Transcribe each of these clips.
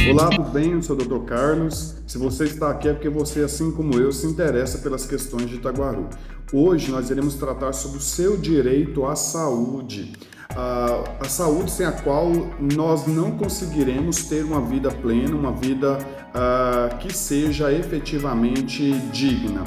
Olá, tudo bem? Eu sou o Dr. Carlos. Se você está aqui é porque você, assim como eu, se interessa pelas questões de Itaguaru. Hoje nós iremos tratar sobre o seu direito à saúde. A saúde sem a qual nós não conseguiremos ter uma vida plena, uma vida que seja efetivamente digna.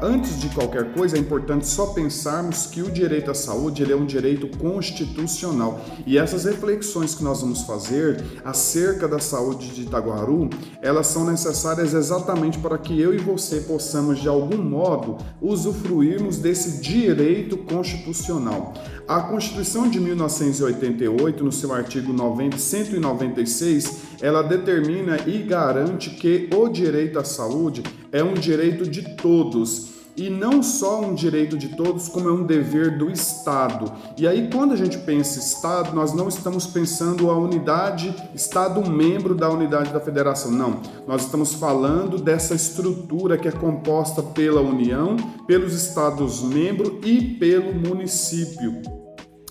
Antes de qualquer coisa, é importante só pensarmos que o direito à saúde ele é um direito constitucional. E essas reflexões que nós vamos fazer acerca da saúde de Itaguaru, elas são necessárias exatamente para que eu e você possamos, de algum modo, usufruirmos desse direito constitucional. A Constituição de 1988, no seu artigo 196, ela determina e garante que o direito à saúde é um direito de todos. E não só um direito de todos, como é um dever do Estado. E aí, quando a gente pensa Estado, nós não estamos pensando a unidade, Estado membro da unidade da federação, não. Nós estamos falando dessa estrutura que é composta pela União, pelos Estados membros e pelo município.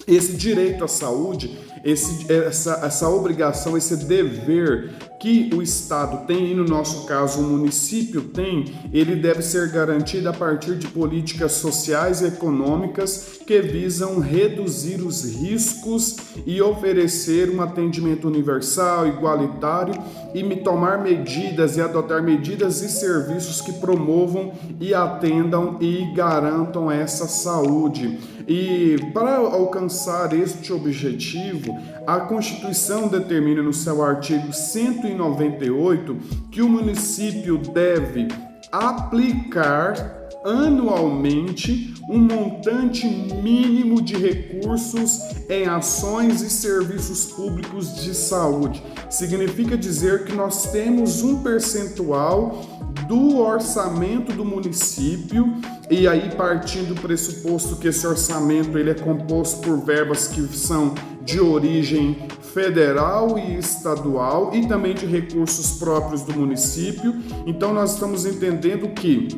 Esse direito à saúde, essa obrigação, esse dever que o Estado tem, e no nosso caso o município tem, ele deve ser garantido a partir de políticas sociais e econômicas que visam reduzir os riscos e oferecer um atendimento universal, igualitário e tomar medidas e adotar medidas e serviços que promovam e atendam e garantam essa saúde. E para alcançar este objetivo, a Constituição determina no seu artigo 198 que o município deve aplicar anualmente um montante mínimo de recursos em ações e serviços públicos de saúde. Significa dizer que nós temos um percentual do orçamento do município, e aí partindo do pressuposto que esse orçamento ele é composto por verbas que são de origem federal e estadual e também de recursos próprios do município. Então nós estamos entendendo que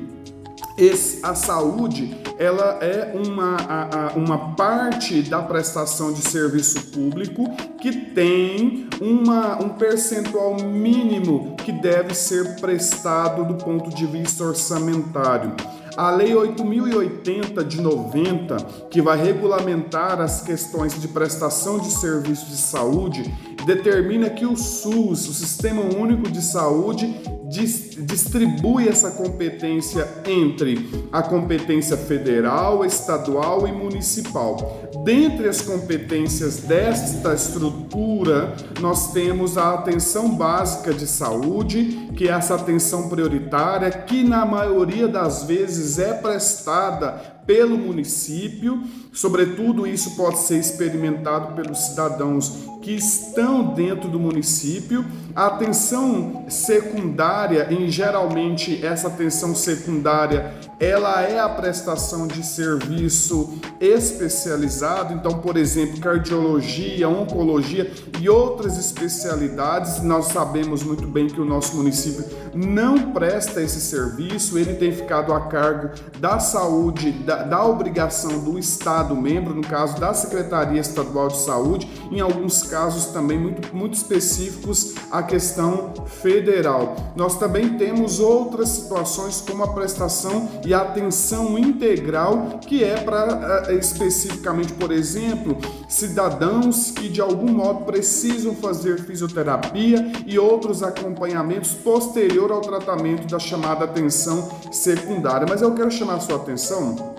a saúde ela é uma parte da prestação de serviço público que tem um percentual mínimo que deve ser prestado do ponto de vista orçamentário. A Lei 8.080 de 90, que vai regulamentar as questões de prestação de serviços de saúde, determina que o SUS, o Sistema Único de Saúde, distribui essa competência entre a competência federal, estadual e municipal. Dentre as competências desta estrutura, nós temos a atenção básica de saúde, que é essa atenção prioritária, que na maioria das vezes é prestada pelo município. Sobretudo, isso pode ser experimentado pelos cidadãos que estão dentro do município. A atenção secundária, geralmente essa atenção secundária, ela é a prestação de serviço especializado. Então, por exemplo, cardiologia, oncologia e outras especialidades. Nós sabemos muito bem que o nosso município não presta esse serviço, ele tem ficado a cargo da saúde, da obrigação do Estado membro, no caso da Secretaria Estadual de Saúde, em alguns casos também muito específicos a questão federal. Nós também temos outras situações como a prestação e a atenção integral, que é para especificamente, por exemplo, cidadãos que de algum modo precisam fazer fisioterapia e outros acompanhamentos posterior ao tratamento da chamada atenção secundária. Mas eu quero chamar a sua atenção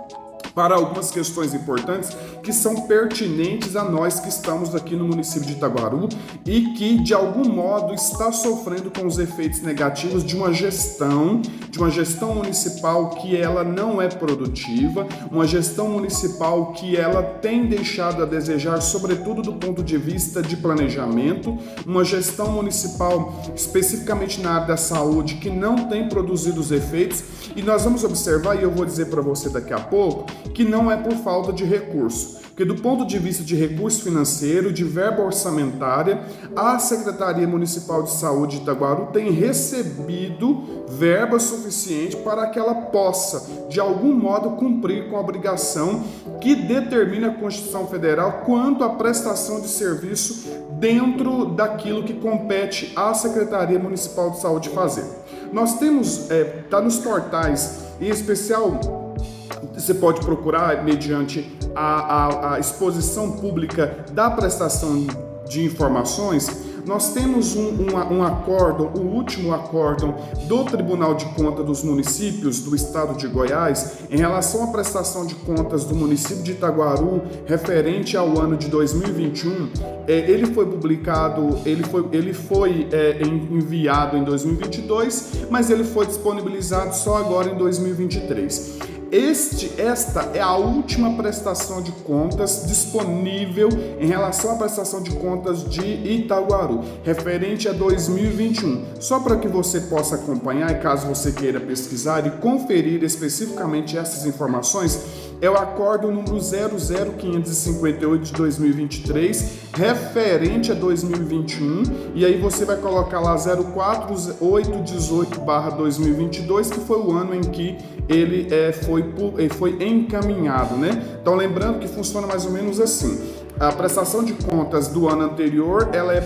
para algumas questões importantes que são pertinentes a nós que estamos aqui no município de Itaguaru e que, de algum modo, está sofrendo com os efeitos negativos de uma gestão municipal que ela não é produtiva, uma gestão municipal que ela tem deixado a desejar, sobretudo do ponto de vista de planejamento, uma gestão municipal, especificamente na área da saúde, que não tem produzido os efeitos. E nós vamos observar, e eu vou dizer para você daqui a pouco, que não é por falta de recurso. Porque do ponto de vista de recurso financeiro, de verba orçamentária, a Secretaria Municipal de Saúde de Itaguaru tem recebido verba suficiente para que ela possa, de algum modo, cumprir com a obrigação que determina a Constituição Federal quanto à prestação de serviço dentro daquilo que compete à Secretaria Municipal de Saúde fazer. Nós temos, tá nos portais, em especial, você pode procurar mediante a exposição pública da prestação de informações. Nós temos um acórdão, o último acórdão do Tribunal de Contas dos Municípios do Estado de Goiás em relação à prestação de contas do município de Itaguaru referente ao ano de 2021. Ele foi publicado, ele foi enviado em 2022, mas ele foi disponibilizado só agora em 2023. Esta é a última prestação de contas disponível em relação à prestação de contas de Itaguaru, referente a 2021. Só para que você possa acompanhar e caso você queira pesquisar e conferir especificamente essas informações, é o acórdão número 00558 de 2023, referente a 2021, e aí você vai colocar lá 04818/2022, que foi o ano em que ele foi encaminhado, né? Então lembrando que funciona mais ou menos assim. A prestação de contas do ano anterior, ela é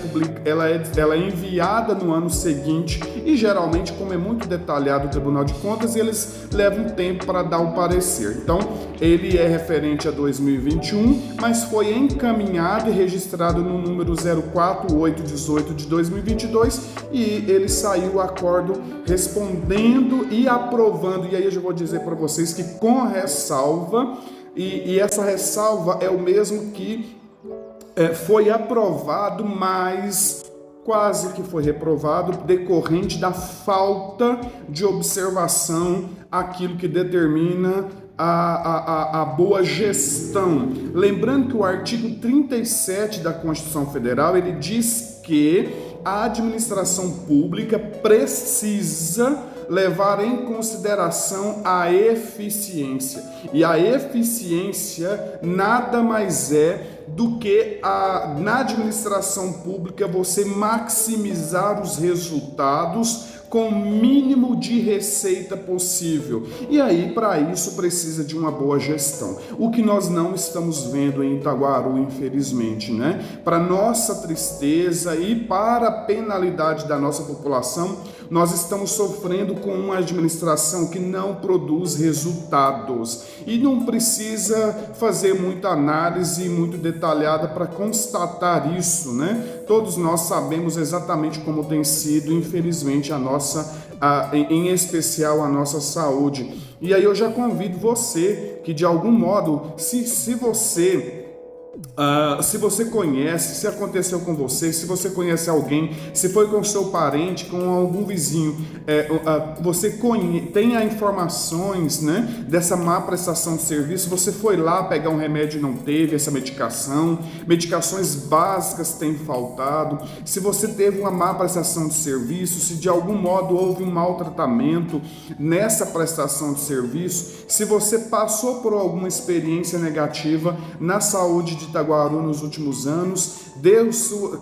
enviada no ano seguinte e geralmente, como é muito detalhado o Tribunal de Contas, eles levam tempo para dar o parecer. Então, ele é referente a 2021, mas foi encaminhado e registrado no número 04818 de 2022 e ele saiu o acordo respondendo e aprovando. E aí eu já vou dizer para vocês que com ressalva, e essa ressalva é o mesmo que foi aprovado, mas quase que foi reprovado, decorrente da falta de observação àquilo que determina a boa gestão. Lembrando que o artigo 37 da Constituição Federal, ele diz que a administração pública precisa levar em consideração a eficiência. E a eficiência nada mais é do que na administração pública você maximizar os resultados com o mínimo de receita possível. E aí, para isso, precisa de uma boa gestão. O que nós não estamos vendo em Itaguaru, infelizmente, né? Para nossa tristeza e para a penalidade da nossa população, nós estamos sofrendo com uma administração que não produz resultados. E não precisa fazer muita análise muito detalhada para constatar isso, né? Todos nós sabemos exatamente como tem sido, infelizmente, em especial a nossa saúde. E aí eu já convido você que, de algum modo, se você conhece, se aconteceu com você, se você conhece alguém, se foi com seu parente, com algum vizinho, você tenha informações, né, dessa má prestação de serviço, você foi lá pegar um remédio e não teve essa medicação, medicações básicas têm faltado, se você teve uma má prestação de serviço, se de algum modo houve um maltratamento nessa prestação de serviço, se você passou por alguma experiência negativa na saúde de Itaguaru nos últimos anos,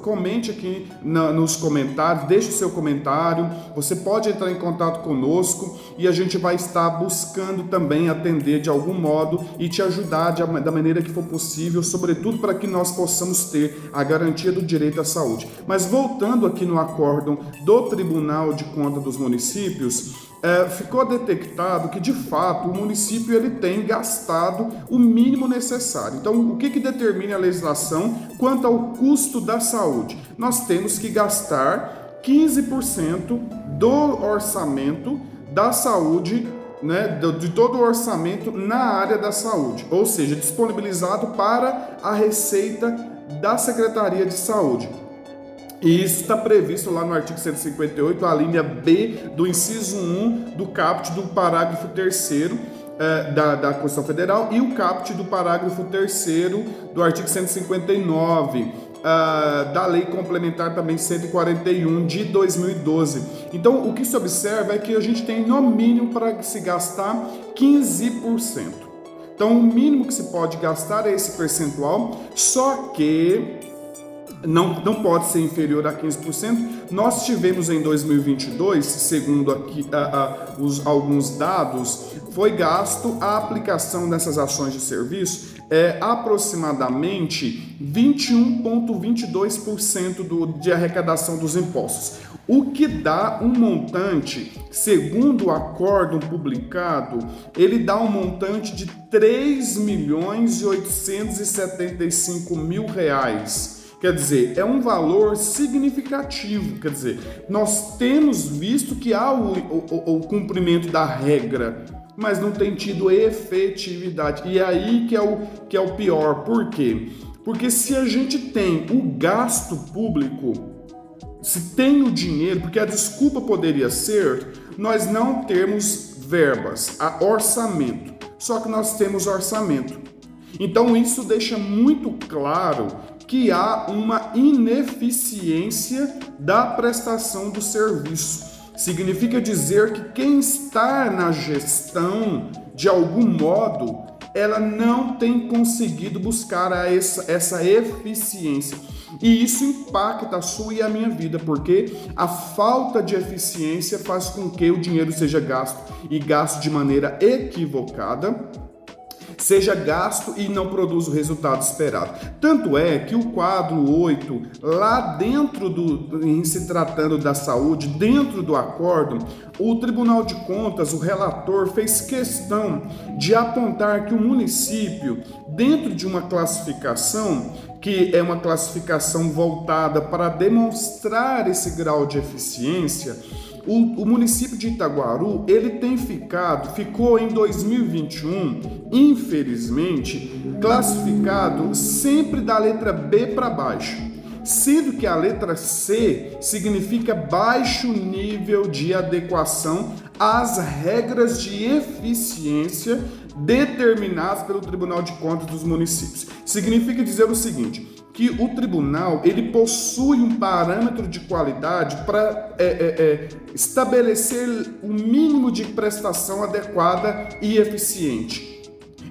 comente aqui nos comentários, deixe o seu comentário, você pode entrar em contato conosco e a gente vai estar buscando também atender de algum modo e te ajudar da maneira que for possível, sobretudo para que nós possamos ter a garantia do direito à saúde. Mas voltando aqui no acórdão do Tribunal de Contas dos Municípios, ficou detectado que, de fato, o município ele tem gastado o mínimo necessário. Então, o que determina a legislação quanto ao custo da saúde? Nós temos que gastar 15% do orçamento da saúde, né, de todo o orçamento na área da saúde, ou seja, disponibilizado para a receita da Secretaria de Saúde. E isso está previsto lá no artigo 158, a linha B do inciso 1 do caput do parágrafo 3º da Constituição Federal e o caput do parágrafo 3º do artigo 159 da Lei Complementar também 141 de 2012. Então, o que se observa é que a gente tem no mínimo para se gastar 15%. Então, o mínimo que se pode gastar é esse percentual, só que não pode ser inferior a 15%. Nós tivemos em 2022, segundo aqui alguns dados, foi gasto a aplicação dessas ações de serviço aproximadamente 21,22% de arrecadação dos impostos, o que dá um montante, segundo o acórdão publicado, ele dá um montante de R$3.875.000. Quer dizer, é um valor significativo. Quer dizer, nós temos visto que há o cumprimento da regra, mas não tem tido efetividade. E é aí que é o pior. Por quê? Porque se a gente tem o gasto público, se tem o dinheiro, porque a desculpa poderia ser nós não termos verbas, orçamento. Só que nós temos orçamento. Então isso deixa muito claro que há uma ineficiência da prestação do serviço. Significa dizer que quem está na gestão, de algum modo, ela não tem conseguido buscar essa eficiência. E isso impacta a sua e a minha vida, porque a falta de eficiência faz com que o dinheiro seja gasto e gasto de maneira equivocada, seja gasto e não produz o resultado esperado. Tanto é que o quadro 8, lá dentro em se tratando da saúde, dentro do acórdão, o Tribunal de Contas, o relator, fez questão de apontar que o município, dentro de uma classificação, que é uma classificação voltada para demonstrar esse grau de eficiência, o município de Itaguaru, ele ficou em 2021, infelizmente, classificado sempre da letra B para baixo, sendo que a letra C significa baixo nível de adequação às regras de eficiência determinadas pelo Tribunal de Contas dos municípios. Significa dizer o seguinte, que o tribunal ele possui um parâmetro de qualidade para estabelecer o mínimo de prestação adequada e eficiente.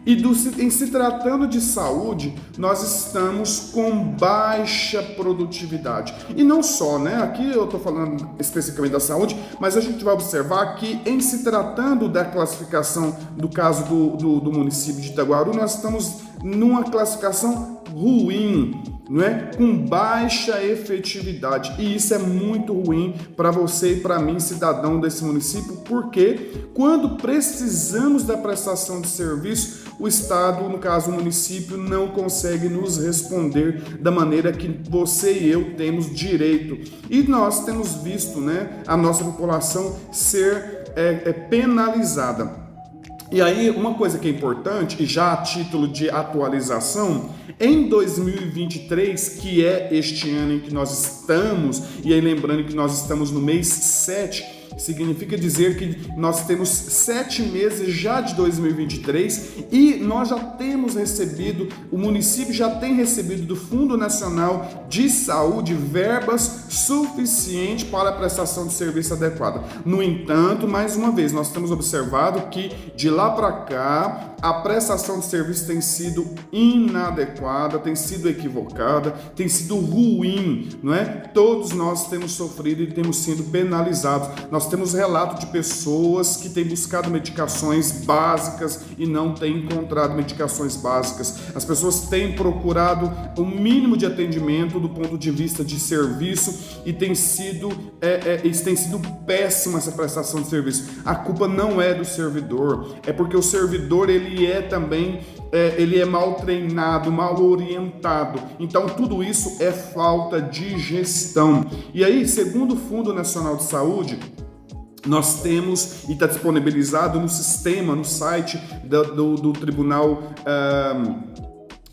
E em se tratando de saúde, nós estamos com baixa produtividade. E não só, né? Aqui eu estou falando especificamente da saúde, mas a gente vai observar que em se tratando da classificação do caso do município de Itaguaru, nós estamos numa classificação ruim, não é? Com baixa efetividade. E isso é muito ruim para você e para mim, cidadão desse município, porque quando precisamos da prestação de serviço, o Estado, no caso o município, não consegue nos responder da maneira que você e eu temos direito. E nós temos visto, né, a nossa população ser penalizada. E aí, uma coisa que é importante, e já a título de atualização, em 2023, que é este ano em que nós estamos, e aí lembrando que nós estamos no mês 7, significa dizer que nós temos 7 meses já de 2023 e nós já temos recebido, o município já tem recebido do Fundo Nacional de Saúde verbas suficientes para a prestação de serviço adequada. No entanto, mais uma vez, nós temos observado que de lá para cá a prestação de serviço tem sido inadequada, tem sido equivocada, tem sido ruim, não é? Todos nós temos sofrido e temos sido penalizados. Nós temos relato de pessoas que têm buscado medicações básicas e não têm encontrado medicações básicas. As pessoas têm procurado o mínimo de atendimento do ponto de vista de serviço e tem sido péssima essa prestação de serviço. A culpa não é do servidor, é porque o servidor ele é mal treinado, mal orientado. Então tudo isso é falta de gestão. E aí, segundo o Fundo Nacional de Saúde, nós temos, e está disponibilizado no sistema, no site do Tribunal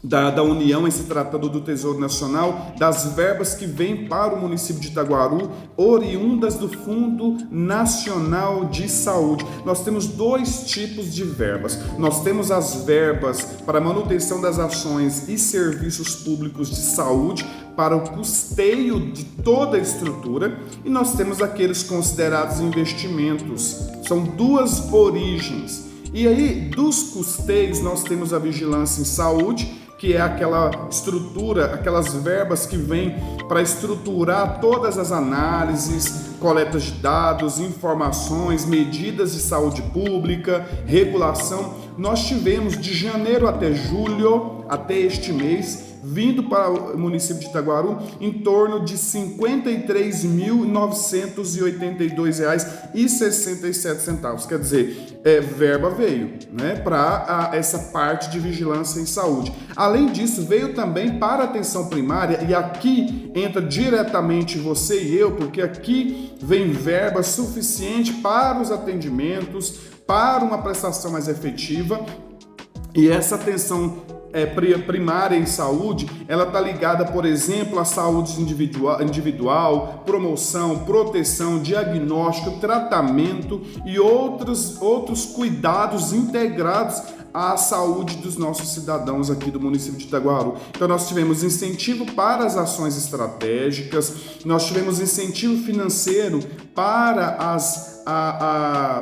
da União, em se tratando do Tesouro Nacional, das verbas que vêm para o município de Itaguaru, oriundas do Fundo Nacional de Saúde. Nós temos 2 tipos de verbas. Nós temos as verbas para manutenção das ações e serviços públicos de saúde, para o custeio de toda a estrutura, e nós temos aqueles considerados investimentos. São 2 origens. E aí, dos custeios, nós temos a vigilância em saúde, que é aquela estrutura, aquelas verbas que vêm para estruturar todas as análises, coletas de dados, informações, medidas de saúde pública, regulação. Nós tivemos de janeiro até julho, até este mês, vindo para o município de Itaguaru em torno de R$ 53.982,67. Quer dizer, verba veio, né, para essa parte de vigilância em saúde. Além disso, veio também para a atenção primária, e aqui entra diretamente você e eu, porque aqui vem verba suficiente para os atendimentos, para uma prestação mais efetiva, e essa atenção primária em saúde, ela está ligada, por exemplo, à saúde individual, promoção, proteção, diagnóstico, tratamento e outros cuidados integrados à saúde dos nossos cidadãos aqui do município de Itaguaru. Então nós tivemos incentivo para as ações estratégicas, nós tivemos incentivo financeiro para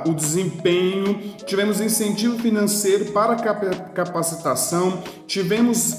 o desempenho, tivemos incentivo financeiro para capacitação, tivemos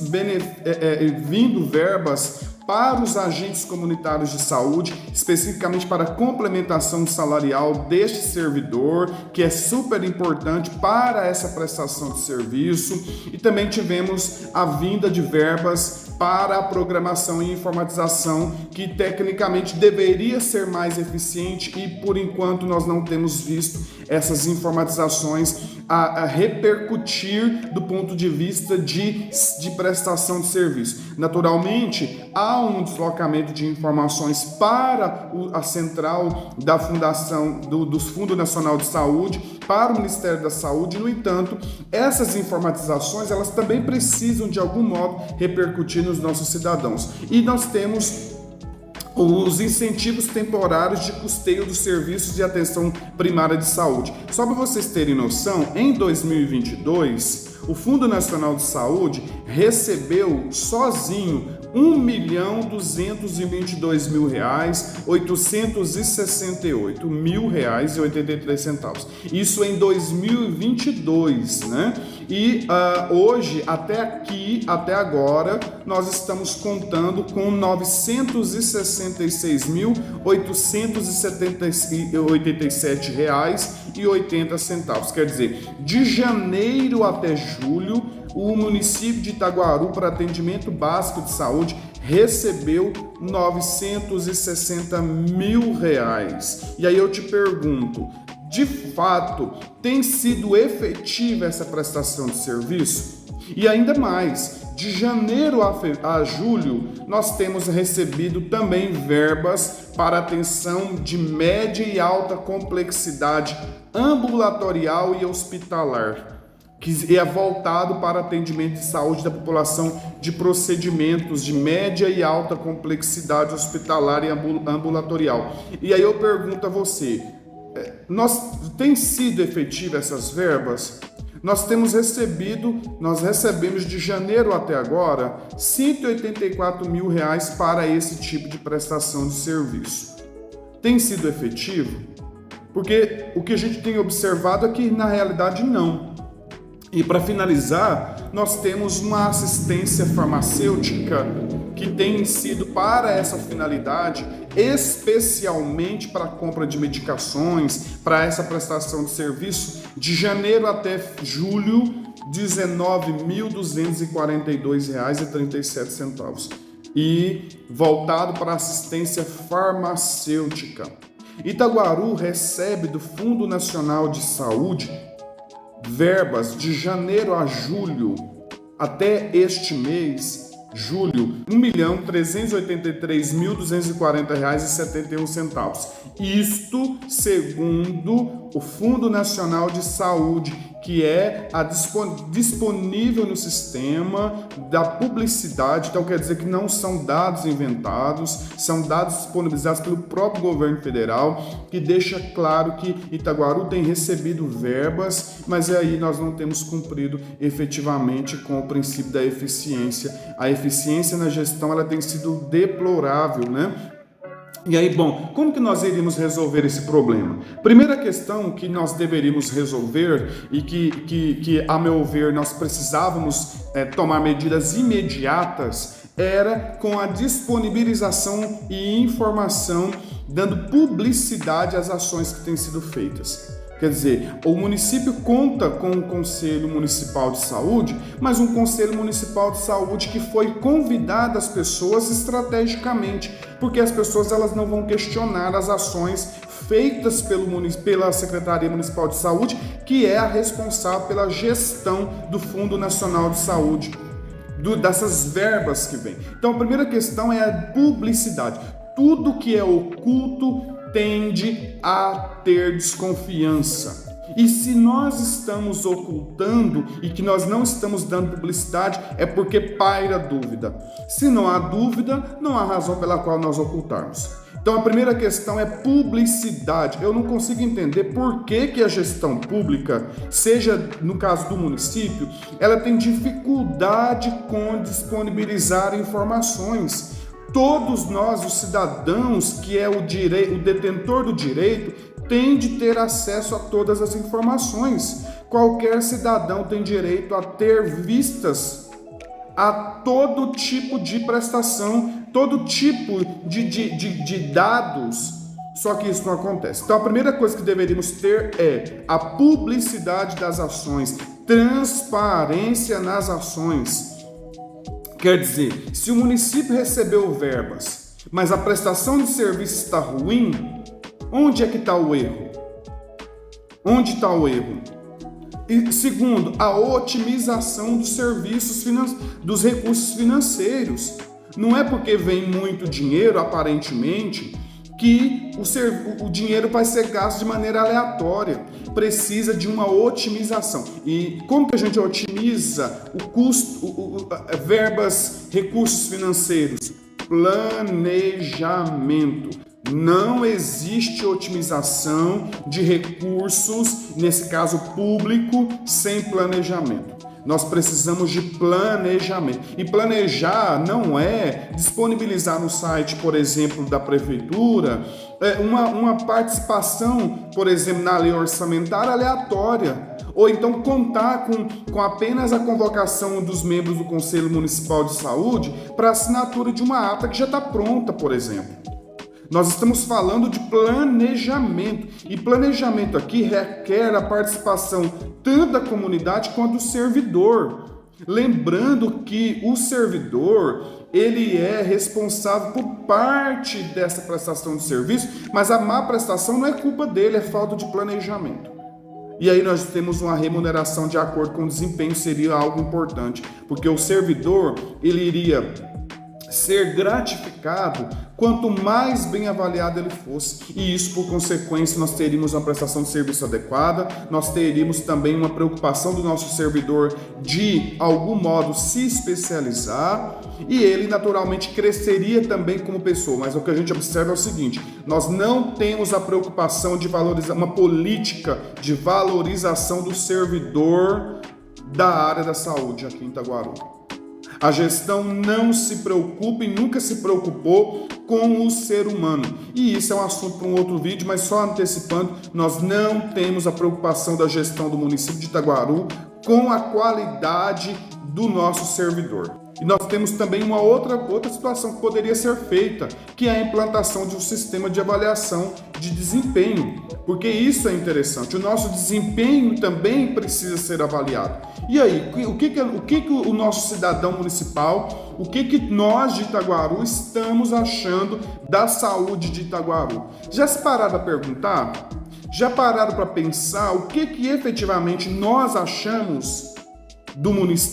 vindo verbas para os agentes comunitários de saúde, especificamente para a complementação salarial deste servidor, que é super importante para essa prestação de serviço, e também tivemos a vinda de verbas para a programação e informatização, que tecnicamente deveria ser mais eficiente, e por enquanto nós não temos visto essas informatizações a repercutir do ponto de vista de prestação de serviço. Naturalmente, há um deslocamento de informações para a central da Fundação do Fundo Nacional de Saúde, para o Ministério da Saúde. No entanto, essas informatizações, elas também precisam de algum modo repercutir nos nossos cidadãos. E nós temos os incentivos temporários de custeio dos serviços de atenção primária de saúde. Só para vocês terem noção, em 2022, o Fundo Nacional de Saúde recebeu sozinho R$ 1.222.868,83. Isso em 2022, né? E hoje, até agora, nós estamos contando com R$ 966.887,80. Quer dizer, de janeiro até julho, o município de Itaguaru, para atendimento básico de saúde, recebeu R$ 960 mil. E aí eu te pergunto, de fato, tem sido efetiva essa prestação de serviço? E ainda mais, de janeiro a julho, nós temos recebido também verbas para atenção de média e alta complexidade ambulatorial e hospitalar, que é voltado para atendimento de saúde da população de procedimentos de média e alta complexidade hospitalar e ambulatorial. E aí eu pergunto a você, tem sido efetiva essas verbas? Nós recebemos de janeiro até agora R$ 184 mil para esse tipo de prestação de serviço. Tem sido efetivo? Porque o que a gente tem observado é que na realidade não. E para finalizar, nós temos uma assistência farmacêutica que tem sido para essa finalidade, especialmente para a compra de medicações, para essa prestação de serviço, de janeiro até julho, R$ 19.242,37. E voltado para assistência farmacêutica. Itaguaru recebe do Fundo Nacional de Saúde verbas de janeiro a julho, até este mês, julho, R$ 1.383.240,71. Isto segundo o Fundo Nacional de Saúde, que é disponível no sistema da publicidade. Então quer dizer que não são dados inventados, são dados disponibilizados pelo próprio governo federal, que deixa claro que Itaguaru tem recebido verbas, mas aí nós não temos cumprido efetivamente com o princípio da eficiência. A eficiência na gestão, ela tem sido deplorável, né? E aí, bom, como que nós iríamos resolver esse problema? Primeira questão que nós deveríamos resolver e que a meu ver, nós precisávamos tomar medidas imediatas era com a disponibilização e informação, dando publicidade às ações que têm sido feitas. Quer dizer, o município conta com um Conselho Municipal de Saúde, mas um Conselho Municipal de Saúde que foi convidado as pessoas estrategicamente, porque as pessoas elas não vão questionar as ações feitas pela Secretaria Municipal de Saúde, que é a responsável pela gestão do Fundo Nacional de Saúde, dessas verbas que vêm. Então, a primeira questão é a publicidade. Tudo que é oculto tende a ter desconfiança. E se nós estamos ocultando e que nós não estamos dando publicidade, é porque paira dúvida. Se não há dúvida, não há razão pela qual nós ocultarmos. Então a primeira questão é publicidade. Eu não consigo entender por que a gestão pública, seja no caso do município, ela tem dificuldade com disponibilizar informações. Todos nós, os cidadãos, que é o detentor do direito, tem de ter acesso a todas as informações. Qualquer cidadão tem direito a ter vistas a todo tipo de prestação, todo tipo de dados, só que isso não acontece. Então a primeira coisa que deveríamos ter é a publicidade das ações, transparência nas ações. Quer dizer, se o município recebeu verbas, mas a prestação de serviço está ruim, onde é que está o erro? Onde está o erro? E segundo, a otimização dos serviços dos recursos financeiros. Não é porque vem muito dinheiro, aparentemente, que o dinheiro vai ser gasto de maneira aleatória. Precisa de uma otimização. E como que a gente otimiza o custo, verbas, recursos financeiros? Planejamento. Não existe otimização de recursos, nesse caso público, sem planejamento. Nós precisamos de planejamento. E planejar não é disponibilizar no site, por exemplo, da prefeitura, uma participação, por exemplo, na lei orçamentária aleatória. Ou então contar com apenas a convocação dos membros do Conselho Municipal de Saúde para assinatura de uma ata que já está pronta, por exemplo. Nós estamos falando de planejamento, e planejamento aqui requer a participação tanto da comunidade quanto do servidor. Lembrando que o servidor, ele é responsável por parte dessa prestação de serviço, mas a má prestação não é culpa dele, é falta de planejamento. E aí nós temos uma remuneração de acordo com o desempenho, seria algo importante, porque o servidor, ele iria ser gratificado quanto mais bem avaliado ele fosse, e isso por consequência nós teríamos uma prestação de serviço adequada, nós teríamos também uma preocupação do nosso servidor de algum modo se especializar, e ele naturalmente cresceria também como pessoa. Mas o que a gente observa é o seguinte: nós não temos a preocupação de valorizar, uma política de valorização do servidor da área da saúde aqui em Itaguaru. A gestão não se preocupa e nunca se preocupou com o ser humano. E isso é um assunto para um outro vídeo, mas só antecipando, nós não temos a preocupação da gestão do município de Itaguaru com a qualidade do nosso servidor. E nós temos também uma outra situação que poderia ser feita, que é a implantação de um sistema de avaliação de desempenho, porque isso é interessante. O nosso desempenho também precisa ser avaliado. E aí, o que o nosso cidadão municipal, o que nós de Itaguaru estamos achando da saúde de Itaguaru? Já se pararam a perguntar? Já pararam para pensar o que efetivamente nós achamos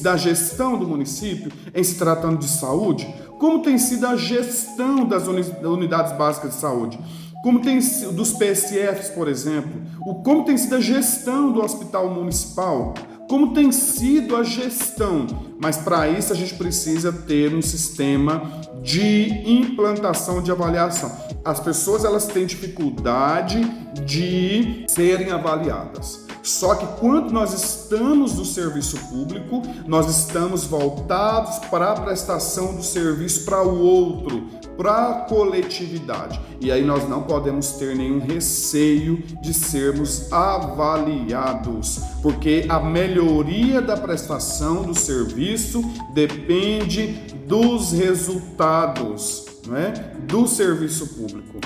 da gestão do município em se tratando de saúde? Como tem sido a gestão das unidades básicas de saúde? Como tem sido dos PSFs, por exemplo? Como tem sido a gestão do hospital municipal? Como tem sido a gestão? Mas para isso a gente precisa ter um sistema de implantação de avaliação. As pessoas elas têm dificuldade de serem avaliadas. Só que quando nós estamos no serviço público, nós estamos voltados para a prestação do serviço para o outro, para a coletividade. E aí nós não podemos ter nenhum receio de sermos avaliados, porque a melhoria da prestação do serviço depende dos resultados, não é? Do serviço público.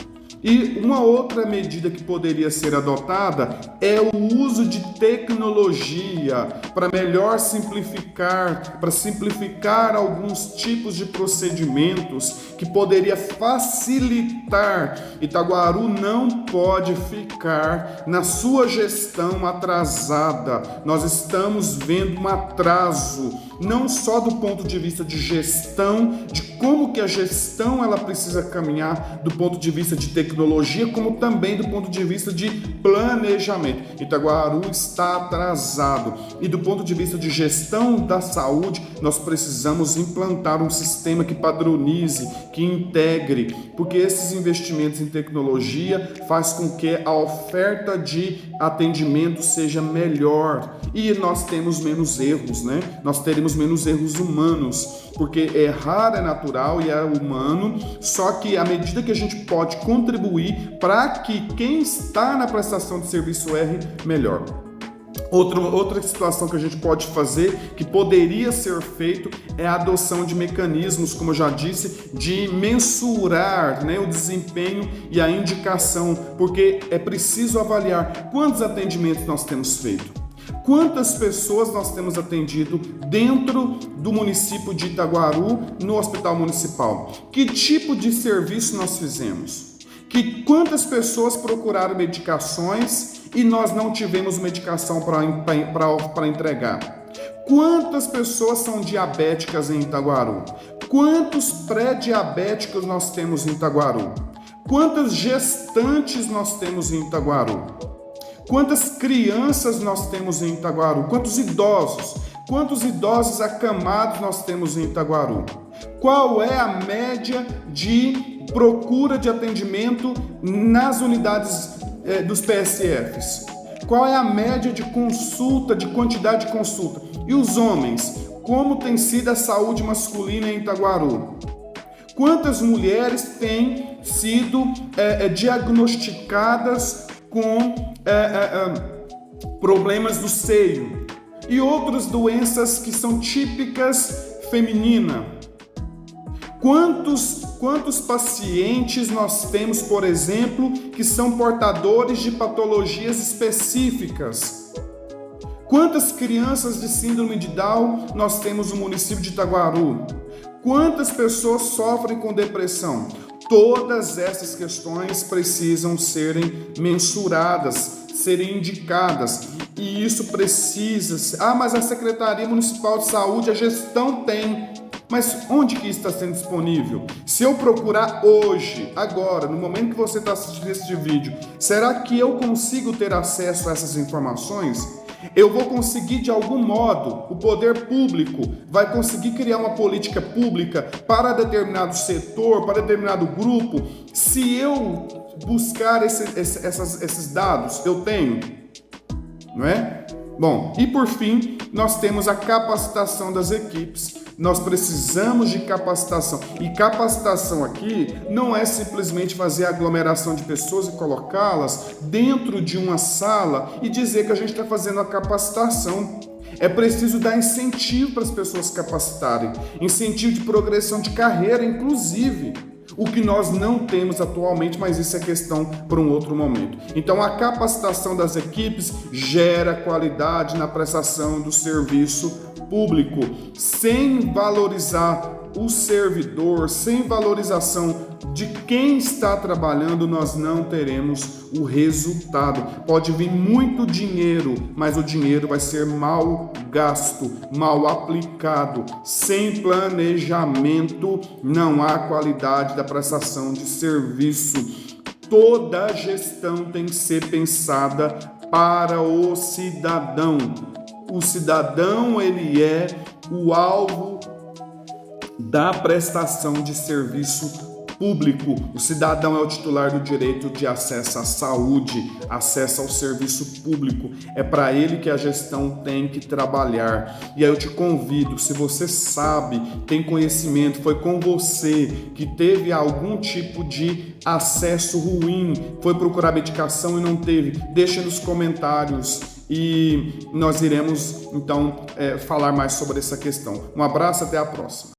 E uma outra medida que poderia ser adotada é o uso de tecnologia para melhor simplificar, para simplificar alguns tipos de procedimentos que poderia facilitar. Itaguaru não pode ficar na sua gestão atrasada. Nós estamos vendo um atraso, não só do ponto de vista de gestão, de como que a gestão ela precisa caminhar do ponto de vista de tecnologia, como também do ponto de vista de planejamento. Itaguaru está atrasado. E do ponto de vista de gestão da saúde, nós precisamos implantar um sistema que padronize, que integre, porque esses investimentos em tecnologia faz com que a oferta de atendimento seja melhor e nós temos menos erros, né? Nós teremos menos erros humanos, porque errar é natural e é humano, só que à medida que a gente pode contribuir para que quem está na prestação de serviço erre melhor. Outra situação que a gente pode fazer, que poderia ser feito, é a adoção de mecanismos, como eu já disse, de mensurar, né, o desempenho e a indicação, porque é preciso avaliar quantos atendimentos nós temos feito, quantas pessoas nós temos atendido dentro do município de Itaguaru, no hospital municipal, que tipo de serviço nós fizemos, quantas pessoas procuraram medicações e nós não tivemos medicação para entregar. Quantas pessoas são diabéticas em Itaguaru? Quantos pré-diabéticos nós temos em Itaguaru? Quantas gestantes nós temos em Itaguaru? Quantas crianças nós temos em Itaguaru? Quantos idosos acamados nós temos em Itaguaru? Qual é a média de procura de atendimento nas unidades dos PSFs? Qual é a média de consulta, de quantidade de consulta? E os homens? Como tem sido a saúde masculina em Itaguaru? Quantas mulheres têm sido diagnosticadas com problemas do seio e outras doenças que são típicas femininas? Quantos pacientes nós temos, por exemplo, que são portadores de patologias específicas? Quantas crianças de síndrome de Down nós temos no município de Itaguaru? Quantas pessoas sofrem com depressão? Todas essas questões precisam serem mensuradas, serem indicadas. E isso precisa... mas a Secretaria Municipal de Saúde, a gestão tem... Mas onde que isso está sendo disponível? Se eu procurar hoje, agora, no momento que você está assistindo este vídeo, será que eu consigo ter acesso a essas informações? Eu vou conseguir, de algum modo, o poder público vai conseguir criar uma política pública para determinado setor, para determinado grupo? Se eu buscar esses dados, eu tenho, não é? Bom, e por fim, nós temos a capacitação das equipes. Nós precisamos de capacitação. E capacitação aqui não é simplesmente fazer aglomeração de pessoas e colocá-las dentro de uma sala e dizer que a gente está fazendo a capacitação. É preciso dar incentivo para as pessoas se capacitarem, incentivo de progressão de carreira, inclusive. O que nós não temos atualmente, mas isso é questão para um outro momento. Então, a capacitação das equipes gera qualidade na prestação do serviço público. Sem valorizar o servidor, sem valorização de quem está trabalhando, nós não teremos o resultado. Pode vir muito dinheiro, mas o dinheiro vai ser mal gasto, mal aplicado. Sem planejamento, não há qualidade da prestação de serviço. Toda gestão tem que ser pensada para o cidadão. O cidadão, ele é o alvo da prestação de serviço público. O cidadão é o titular do direito de acesso à saúde, acesso ao serviço público. É para ele que a gestão tem que trabalhar. E aí eu te convido, se você sabe, tem conhecimento, foi com você que teve algum tipo de acesso ruim, foi procurar medicação e não teve, deixa nos comentários e nós iremos então falar mais sobre essa questão. Um abraço, até a próxima.